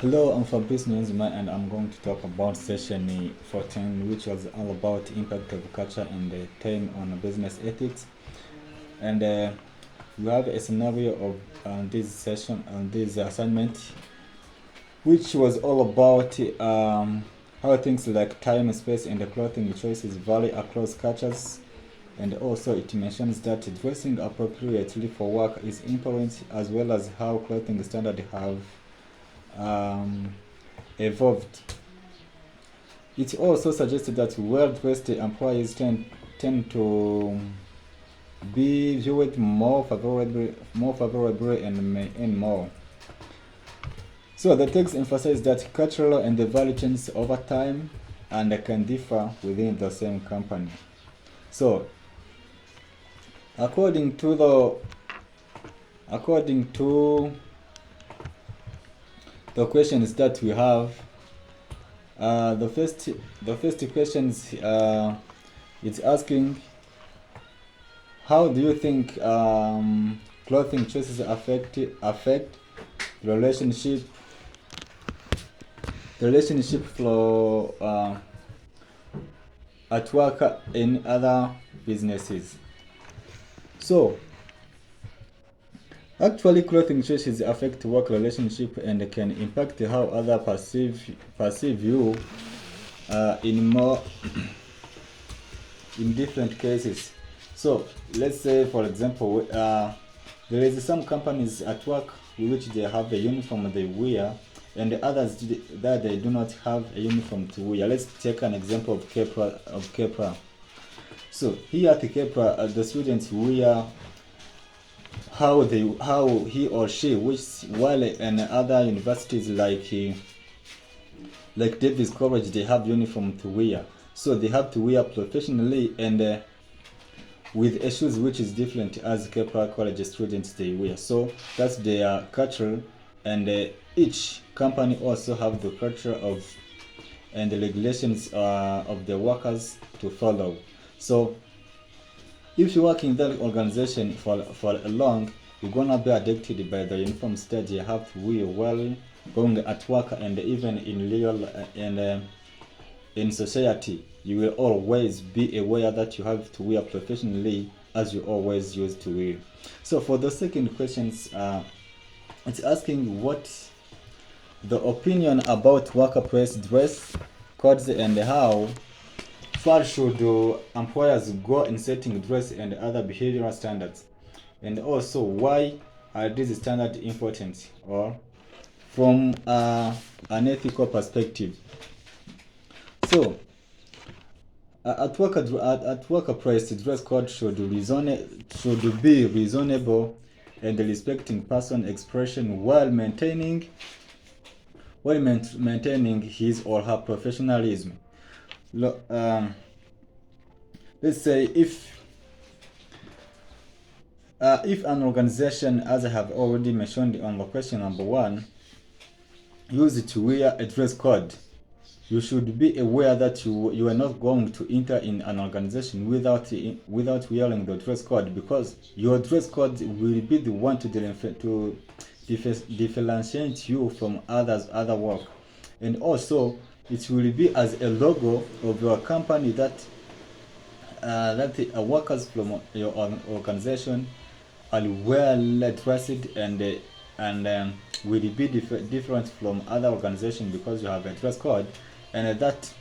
Hello, I'm Fabrice Newsman, and I'm going to talk about session 14, which was all about the impact of culture and the time on business ethics. And we have a scenario of this session and this assignment, which was all about how things like time, space, and the clothing choices vary across cultures. And also, it mentions that dressing appropriately for work is important, as well as how clothing standards have um, evolved. It also suggested that well-dressed employees tend to be viewed more favorably and may earn more. So the text emphasizes that cultural and the value changes over time and can differ within the same company. So according to the questions that we have, the first questions it's asking, how do you think clothing choices affect relationship relationship flow at work in other businesses? So actually, clothing choices affect work relationship and can impact how other perceive you in different cases. So let's say, for example, there is some companies at work which they have a uniform they wear, and the others that they do not have a uniform to wear. Let's take an example of Kepra. So here at Kepra, the students wear how he or she, which while in other universities like Davis College, they have uniform to wear. So they have to wear professionally and with issues which is different as Kepler College students they wear. So that's their culture, and each company also have the culture of and the regulations of the workers to follow. So if you work in that organization for a long, you're gonna be addicted by the uniform stage you have to wear well going at work, and even in real and in society, you will always be aware that you have to wear professionally as you always used to wear. So for the second questions, it's asking what the opinion about workplace dress codes and how far should employers go in setting dress and other behavioral standards, and also why are these standards important or from an ethical perspective. So at workplace, dress code should be reasonable and respecting person expression while maintaining his or her professionalism. Let's say if an organization, as I have already mentioned on the question number one, use to wear a dress code, you should be aware that you are not going to enter in an organization without wearing the dress code, because your dress code will be the one to differentiate you from other work, and also it will be as a logo of your company that the workers from your organization are well dressed and will be different from other organizations because you have a dress code, and that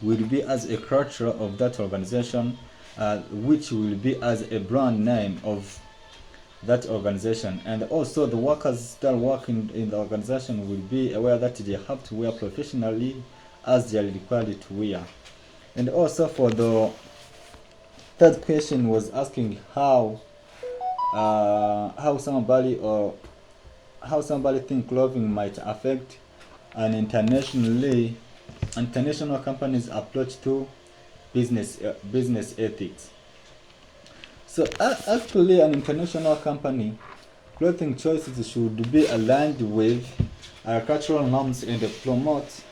will be as a culture of that organization, which will be as a brand name of that organization. And also the workers that work in the organization will be aware that they have to wear professionally as they are required to wear. And also for the third question was asking how somebody think clothing might affect an international company's approach to business ethics. So actually, an international company clothing choices should be aligned with cultural norms and promote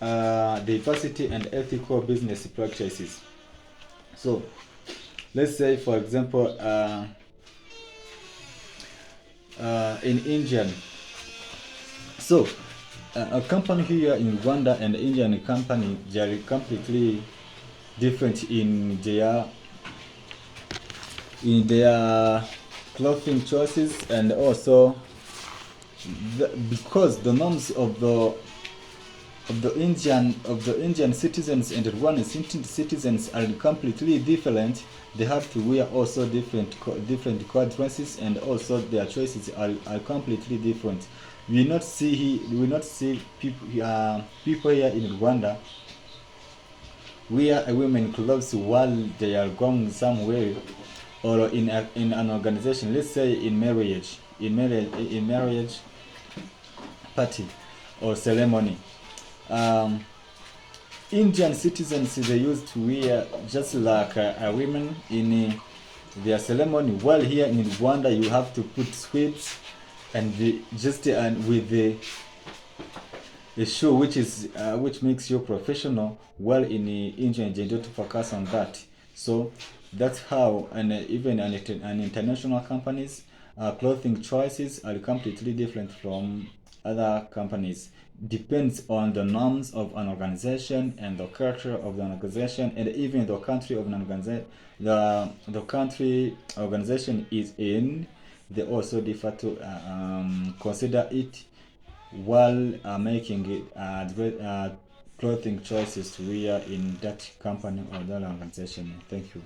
diversity and ethical business practices. So let's say, for example, in Indian So a company here in Rwanda and Indian company, they are completely different in their clothing choices, and also because the norms of the Indian citizens and Rwandan citizens are completely different. They have to wear also different colored dresses, and also their choices are completely different. We not see people here in Rwanda wear a women clothes while they are going somewhere, or in an organization. Let's say in marriage party or ceremony. Indian citizens, they used to wear just like women in their ceremony, while here in Rwanda you have to put sweets and with a shoe which makes you professional, while in India they don't focus on that. So that's how, and even an international companies clothing choices are completely different from other companies. Depends on the norms of an organization and the culture of the organization, and even the country of an organization. The country organization is in, they also differ to consider it while making it clothing choices to wear in that company or that organization. Thank you.